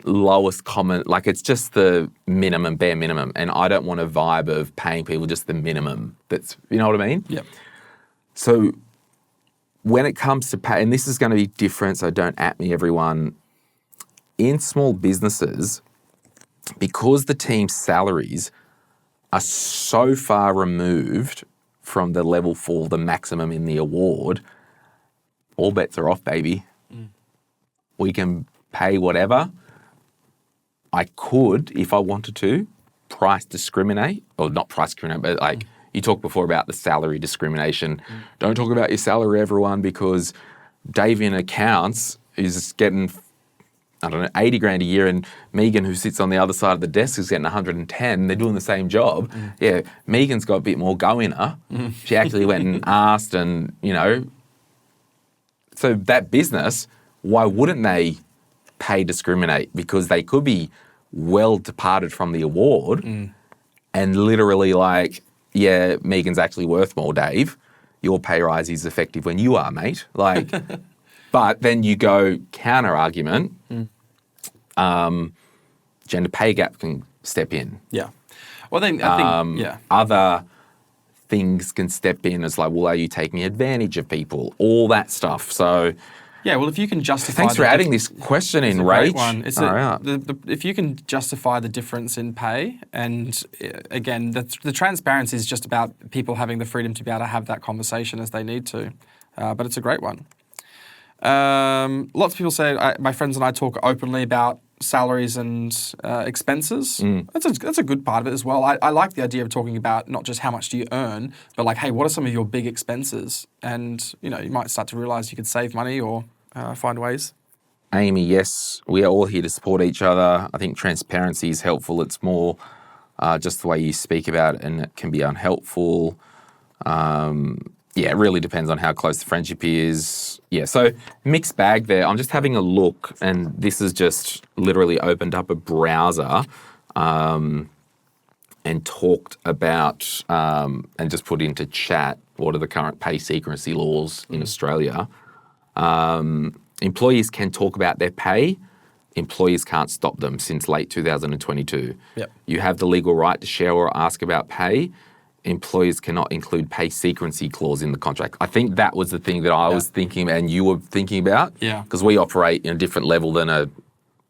S1: lowest common, like it's just the minimum, bare minimum. And I don't want a vibe of paying people just the minimum. That's, you know what I mean?
S2: Yep.
S1: So when it comes to pay, and this is going to be different, so don't at me, everyone. In small businesses, because the team's salaries are so far removed from the level for the maximum in the award, all bets are off, baby. We can pay whatever. I could, if I wanted to, price discriminate, or not price discriminate, but like you talked before about the salary discrimination. Don't talk about your salary, everyone, because Dave in accounts is getting, 80 grand a year, and Megan, who sits on the other side of the desk, is getting 110. They're doing the same job. Yeah, Megan's got a bit more go in her. She actually went and asked, and, so that business, why wouldn't they pay discriminate? Because they could be well departed from the award and literally like, yeah, Megan's actually worth more, Dave. Your pay rise is effective when you are, mate. Like, but then you go counter argument. gender pay gap can step in.
S2: Yeah. Well, I think yeah.
S1: Other things can step in as like, well, are you taking advantage of people? All that stuff. So
S2: yeah, well, if you can justify...
S1: Thanks for adding this question in, Rach.
S2: One. It's if you can justify the difference in pay, and again, the transparency is just about people having the freedom to be able to have that conversation as they need to. But it's a great one. Lots of people say, my friends and I talk openly about salaries and expenses. That's a good part of it as well. I like the idea of talking about not just how much do you earn, but like, hey, what are some of your big expenses? And, you might start to realise you could save money or find ways.
S1: Amy, yes, we are all here to support each other. I think transparency is helpful. It's more just the way you speak about it, and it can be unhelpful. Yeah, it really depends on how close the friendship is. Yeah, so mixed bag there. I'm just having a look, and this has just literally opened up a browser and talked about and just put into chat what are the current pay secrecy laws in Australia. Employees can talk about their pay. Employers can't stop them since late 2022.
S2: Yep.
S1: You have the legal right to share or ask about pay. Employers cannot include pay secrecy clause in the contract. I think that was the thing that I was thinking and you were thinking about.
S2: Yeah.
S1: Because we operate in a different level than a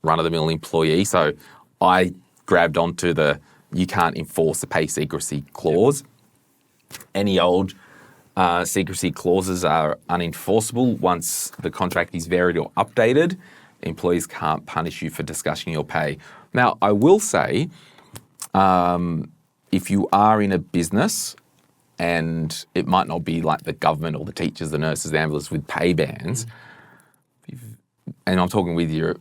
S1: run-of-the-mill employee. So I grabbed onto you can't enforce the pay secrecy clause. Yep. Any old secrecy clauses are unenforceable once the contract is varied or updated. Employees can't punish you for discussing your pay. Now, I will say, if you are in a business, and it might not be like the government or the teachers, the nurses, the ambulance with pay bans, and I'm talking with your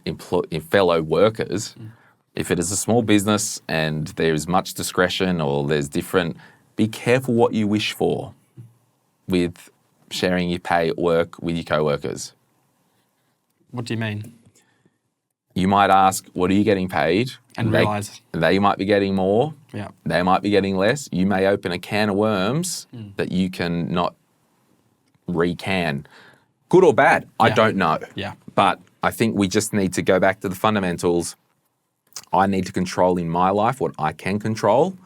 S1: fellow workers, if it is a small business and there is much discretion or there's different, be careful what you wish for with sharing your pay at work with your co-workers.
S2: What do you mean?
S1: You might ask, what are you getting paid?
S2: And realise.
S1: They might be getting more.
S2: Yeah.
S1: They might be getting less. You may open a can of worms that you can not re-can. Good or bad, I don't know.
S2: Yeah.
S1: But I think we just need to go back to the fundamentals. I need to control in my life what I can control.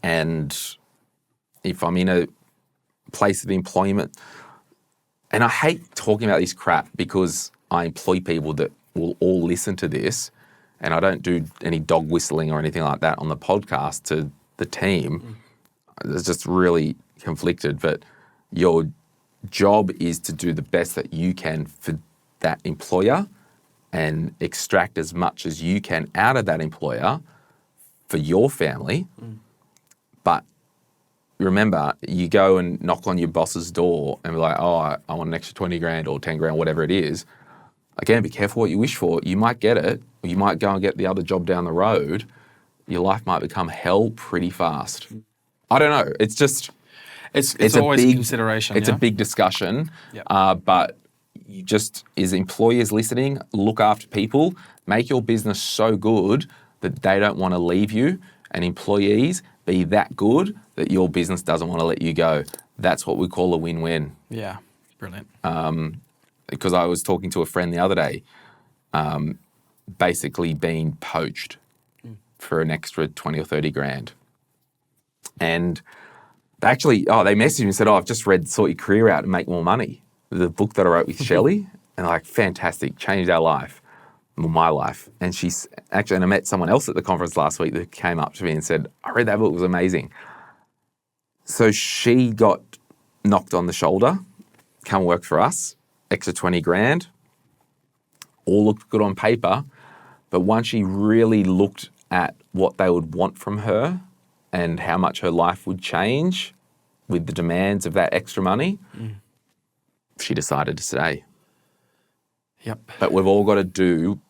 S1: And if I'm in a place of employment, and I hate talking about this crap because I employ people that will all listen to this, and I don't do any dog whistling or anything like that on the podcast to the team. It's just really conflicted, but your job is to do the best that you can for that employer and extract as much as you can out of that employer for your family. But remember, you go and knock on your boss's door and be like, oh, I want an extra 20 grand or 10 grand, whatever it is. Again, be careful what you wish for. You might get it, or you might go and get the other job down the road. Your life might become hell pretty fast. I don't know. It's just...
S2: It's always a consideration.
S1: It's a big discussion. Yep. But you just, as employers listening, look after people. Make your business so good that they don't want to leave you. And employees, be that good that your business doesn't want to let you go. That's what we call a win-win.
S2: Yeah, brilliant.
S1: Because I was talking to a friend the other day, basically being poached for an extra 20 or 30 grand. And they messaged me and said, I've just read Sort Your Career Out and Make More Money, the book that I wrote with Shelley. And like, fantastic, changed our life, my life. And and I met someone else at the conference last week that came up to me and said, I read that book, it was amazing. So she got knocked on the shoulder, come work for us, extra 20 grand, all looked good on paper. But once she really looked at what they would want from her and how much her life would change with the demands of that extra money, she decided to stay.
S2: Yep.
S1: But we've all got to do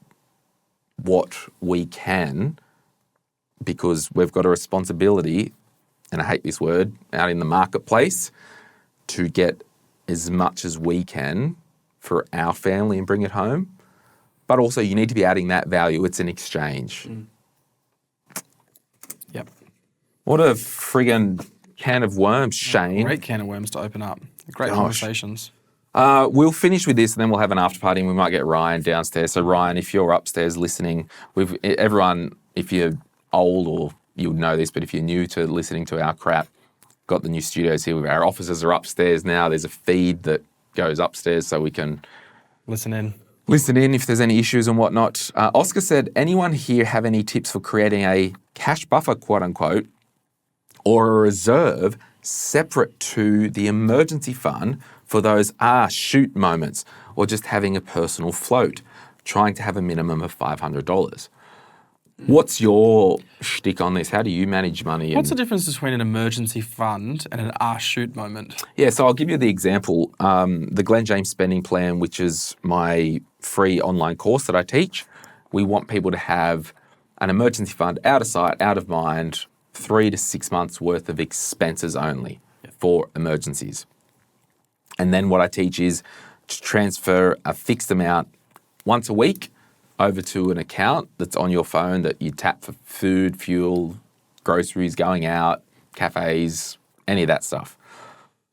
S1: what we can because we've got a responsibility, and I hate this word, out in the marketplace to get as much as we can for our family and bring it home. But also you need to be adding that value. It's an exchange.
S2: Yep.
S1: What a friggin' can of worms, Shane.
S2: Great can of worms to open up. Great conversations.
S1: We'll finish with this and then we'll have an after party and we might get Ryan downstairs. So Ryan, if you're upstairs listening, everyone if you're old or you'll know this, but if you're new to listening to our crap, got the new studios here. Our offices are upstairs now. There's a feed that goes upstairs so we can
S2: Listen in
S1: if there's any issues and whatnot. Oscar said, anyone here have any tips for creating a cash buffer, quote unquote, or a reserve separate to the emergency fund for those shoot moments, or just having a personal float, trying to have a minimum of $500? What's your shtick on this? How do you manage money?
S2: What's the difference between an emergency fund and an shoot moment?
S1: Yeah, so I'll give you the example. The Glen James spending plan, which is my free online course that I teach, we want people to have an emergency fund out of sight, out of mind, 3 to 6 months worth of expenses only for emergencies. And then what I teach is to transfer a fixed amount once a week over to an account that's on your phone that you tap for food, fuel, groceries, going out, cafes, any of that stuff.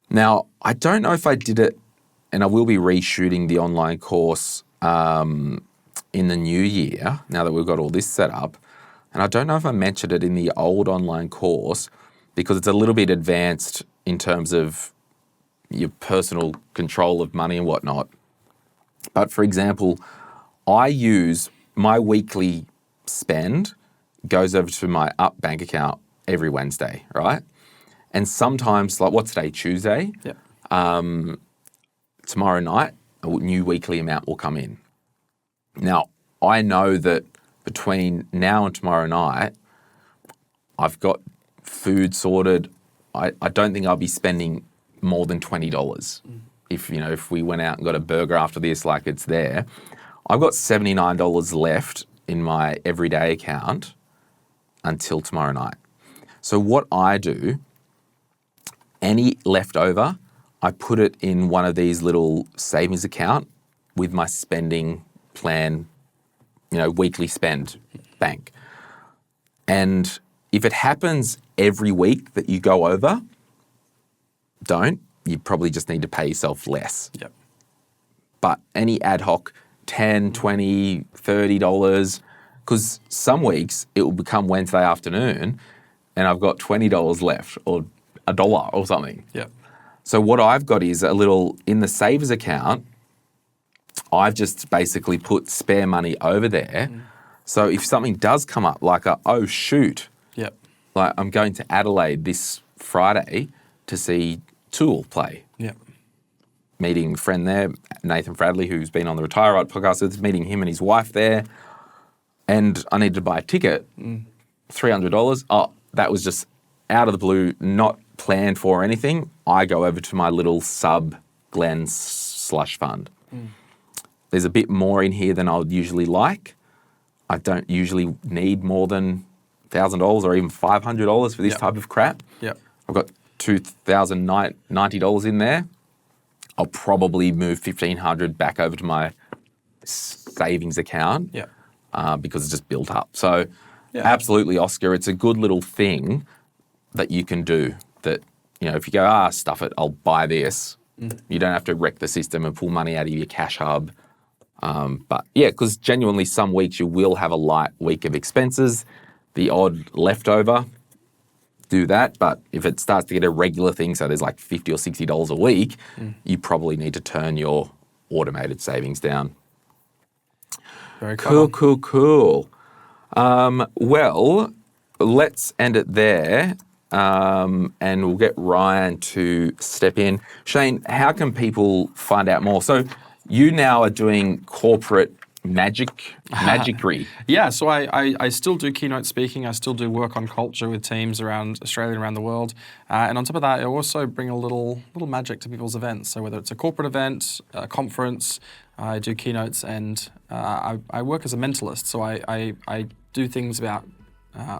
S1: Now, I don't know if I did it, and I will be reshooting the online course in the new year, now that we've got all this set up. And I don't know if I mentioned it in the old online course because it's a little bit advanced in terms of your personal control of money and whatnot. But for example, I use my weekly spend goes over to my Up bank account every Wednesday, right? And sometimes, like what's today, Tuesday?
S2: Yeah.
S1: Tomorrow night, a new weekly amount will come in. Now, I know that between now and tomorrow night, I've got food sorted. I don't think I'll be spending more than $20. If we went out and got a burger after this, like it's there. I've got $79 left in my everyday account until tomorrow night. So what I do, any leftover, I put it in one of these little savings account with my spending plan, weekly spend bank. And if it happens every week that you go over, you probably just need to pay yourself less.
S2: Yep.
S1: But any ad hoc, $10, $20, $30, because some weeks it will become Wednesday afternoon and I've got $20 left or $1 or something.
S2: Yep.
S1: So what I've got is a little, in the savers account, I've just basically put spare money over there. So if something does come up, like
S2: Yep.
S1: like I'm going to Adelaide this Friday to see Tool play.
S2: Yep.
S1: Meeting a friend there, Nathan Fradley, who's been on the Retire Right podcast, so it's meeting him and his wife there. And I needed to buy a ticket, $300. Oh, that was just out of the blue, not planned for or anything. I go over to my little sub Glen slush fund. There's a bit more in here than I would usually like. I don't usually need more than $1,000 or even $500 for this type of crap.
S2: Yep.
S1: I've got $2,090 in there. I'll probably move $1,500 back over to my savings account because it's just built up. So absolutely, Oscar, it's a good little thing that you can do that, if you go, stuff it, I'll buy this. You don't have to wreck the system and pull money out of your cash hub. But yeah, because genuinely some weeks you will have a light week of expenses, the odd leftover, do that. But if it starts to get a regular thing, so there's like $50 or $60 a week, you probably need to turn your automated savings down.
S2: Very cool.
S1: Well, let's end it there. And we'll get Ryan to step in. Shane, how can people find out more? So you now are doing corporate magicry.
S2: Yeah, so I still do keynote speaking. I still do work on culture with teams around Australia and around the world. And on top of that, I also bring a little magic to people's events. So whether it's a corporate event, a conference, I do keynotes, and I work as a mentalist. So I do things about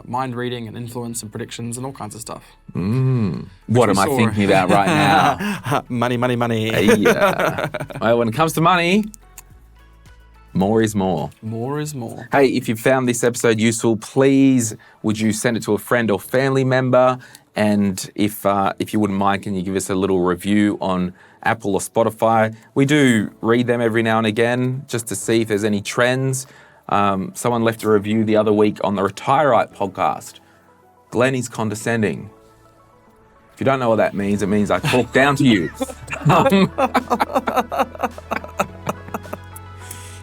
S2: mind reading and influence and predictions and all kinds of stuff.
S1: What am I thinking about right now?
S2: Money.
S1: Yeah. Well, when it comes to money, more is more.
S2: More is more.
S1: Hey, if you found this episode useful, please would you send it to a friend or family member? And if you wouldn't mind, can you give us a little review on Apple or Spotify? We do read them every now and again just to see if there's any trends. Someone left a review the other week on the Retire Right podcast. Glen is condescending. If you don't know what that means, it means I talk down to you.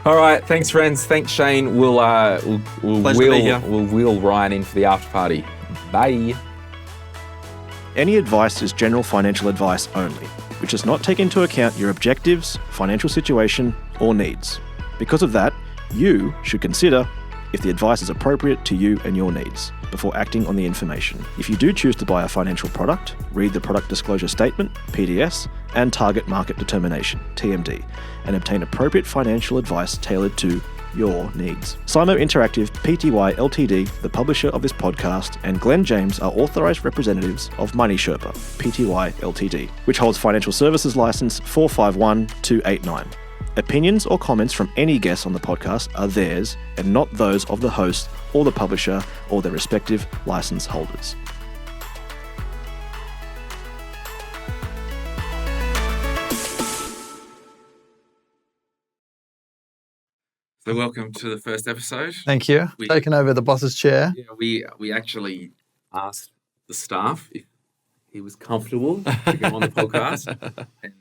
S1: All right, thanks, friends. Thanks, Shane. We'll wheel Ryan in for the after party. Bye.
S3: Any advice is general financial advice only, which does not take into account your objectives, financial situation, or needs. Because of that, you should consider if the advice is appropriate to you and your needs before acting on the information. If you do choose to buy a financial product, read the Product Disclosure Statement, PDS, and Target Market Determination, TMD, and obtain appropriate financial advice tailored to your needs. Simo Interactive Pty Ltd, the publisher of this podcast, and Glen James are authorised representatives of Money Sherpa Pty Ltd, which holds financial services license 451289. Opinions or comments from any guests on the podcast are theirs and not those of the host or the publisher or their respective license holders.
S1: So welcome to the first episode.
S4: Thank you. Taking over the boss's chair.
S1: Yeah, we actually asked the staff if he was comfortable to go on the podcast, and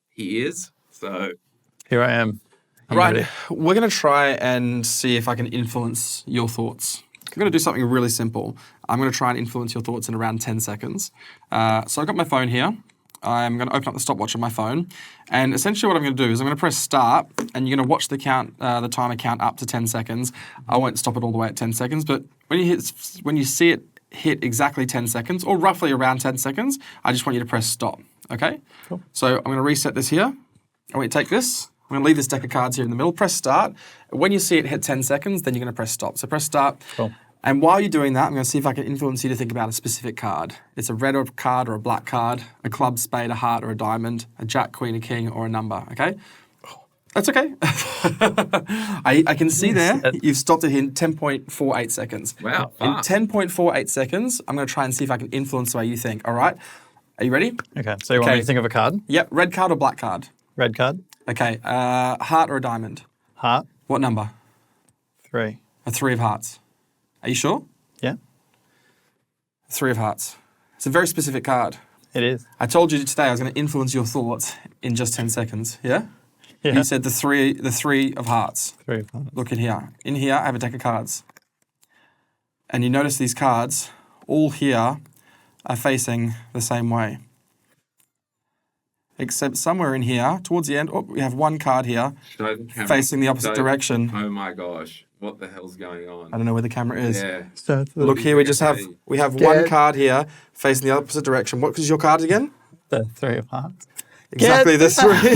S1: he is. So
S4: Here I am. I'm
S2: Right,
S4: ready.
S2: we're going to try and see if I can influence your thoughts. I'm going to do something really simple. I'm going to try and influence your thoughts in around 10 seconds. So I've got my phone here. I'm going to open up the stopwatch on my phone. And essentially what I'm going to do is I'm going to press start, and you're going to watch the timer count up to 10 seconds. I won't stop it all the way at 10 seconds, but when you see it hit exactly 10 seconds, or roughly around 10 seconds, I just want you to press stop, okay?
S4: Cool.
S2: So I'm going to reset this here. I want you to take this. I'm going to leave this deck of cards here in the middle. Press start. When you see it hit 10 seconds, then you're going to press stop. So press start.
S4: Cool.
S2: And while you're doing that, I'm going to see if I can influence you to think about a specific card. It's a red card or a black card, a club, spade, a heart, or a diamond, a jack, queen, a king, or a number, okay? That's okay. I can see there you've stopped it in 10.48 seconds.
S1: Wow,
S2: In
S1: fast.
S2: 10.48 seconds, I'm going to try and see if I can influence the way you think, all right? Are you ready?
S4: Okay, so you want me
S2: Okay.
S4: to think of a card?
S2: Yep, red card or black card?
S4: Red card,
S2: Okay, heart or a diamond?
S4: heart,
S2: What number?
S4: 3.
S2: A three of hearts. Are you sure?
S4: Yeah,
S2: Three of hearts. It's a very specific card.
S4: it is.
S2: I told you today I was going to influence your thoughts in just 10 seconds, yeah?
S4: Yeah.
S2: You said the three of hearts.
S4: 3 of hearts.
S2: Look in here. In here, I have a deck of cards. And you notice these cards, all here, are facing the same way. Except somewhere in here, towards the end, we have one card here
S1: Show the camera.
S2: facing the opposite
S1: Show-
S2: direction.
S1: Oh my gosh, what the hell's going on?
S2: I don't know where the camera is.
S1: Yeah.
S4: So it's
S2: Look here, we have one
S4: Get-
S2: card here facing the opposite direction. What is your card again?
S4: the 3 of hearts.
S2: Exactly the three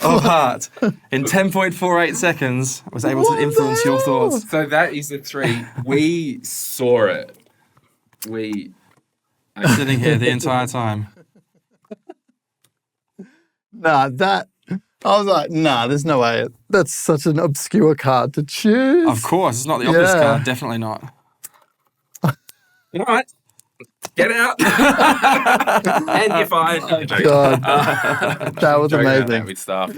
S2: of heart. In 10.48 seconds, I was able to influence your thoughts.
S1: So that is the 3. We saw it.
S2: Sitting here the entire time.
S4: Nah, I was like, there's no way. That's such an obscure card to choose.
S2: Of course, it's not the obvious
S4: Yeah.
S2: card. Definitely not.
S1: All right, get out. And you're fine. I'm joking.
S4: God, that was
S1: Joking around
S4: amazing.
S1: with stuff.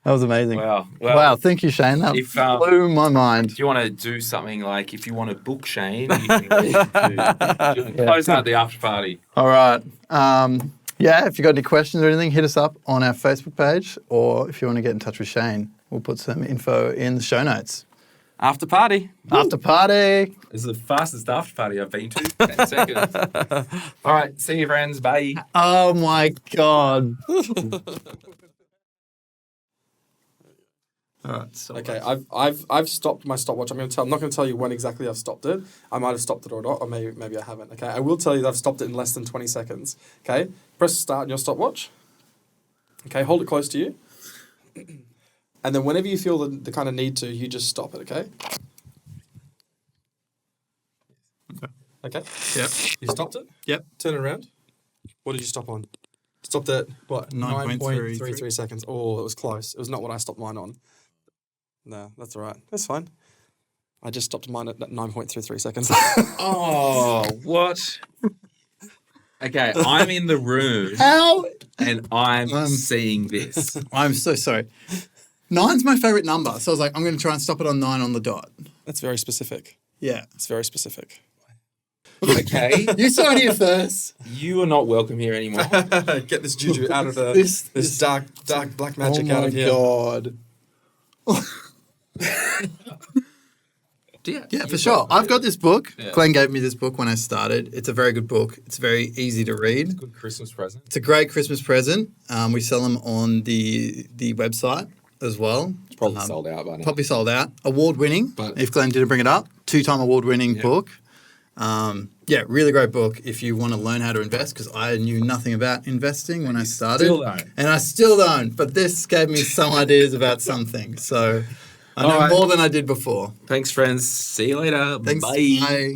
S4: That was amazing.
S1: Wow. Well,
S4: Wow, thank you, Shane. That
S1: If,
S4: blew my mind.
S1: Do you want to do something like if you want to book Shane, you can close out the after party?
S4: All right. Yeah, if you've got any questions or anything, hit us up on our Facebook page, or if you want to get in touch with Shane, we'll put some info in the show notes.
S2: After party.
S4: After party.
S1: This is the fastest after party I've been to. 10 seconds. All right, see you, friends. Bye.
S4: Oh my God.
S2: All right. Okay, I've stopped my stopwatch. I'm not going to tell you when exactly I've stopped it. I might have stopped it or not, or maybe I haven't. Okay, I will tell you that I've stopped it in less than 20 seconds. Okay, press start on your stopwatch. Okay, hold it close to you, and then whenever you feel the kind of need to, you just stop it. Okay. Okay.
S4: Yep.
S2: You stopped it.
S4: Yep.
S2: Turn it around. What did you stop on? Stopped at what?
S4: 9.33
S2: seconds. Oh, it was close. It was not what I stopped mine on. No, that's all right. That's fine. I just stopped mine at 9.33 seconds.
S1: Oh, what? Okay, I'm in the room
S4: How?
S1: and I'm seeing this.
S4: I'm so sorry. 9's my favorite number. So I was like, I'm going to try and stop it on 9 on the dot.
S2: That's very specific.
S4: Yeah.
S2: It's very specific.
S1: Okay.
S4: You saw it here first.
S1: You are not welcome here anymore.
S2: Get this juju out of the
S4: This
S2: dark black magic out of here.
S4: Oh my God. Yeah, for sure. I've got this book.
S1: Yeah.
S4: Glenn gave me this book when I started. It's a very good book. It's very easy to read.
S1: Good Christmas present.
S4: It's a great Christmas present. We sell them on the website as well.
S1: It's probably sold out by now.
S4: Probably sold out. Award-winning,
S1: But-
S4: if Glenn didn't bring it up. 2-time award-winning book. Yeah, really great book if you want to learn how to invest, because I knew nothing about investing when I started.
S1: still don't.
S4: And I still don't. But this gave me some ideas about something. So I know more than I did before.
S1: Thanks, friends. See you later.
S4: Thanks.
S1: Bye.
S4: Bye.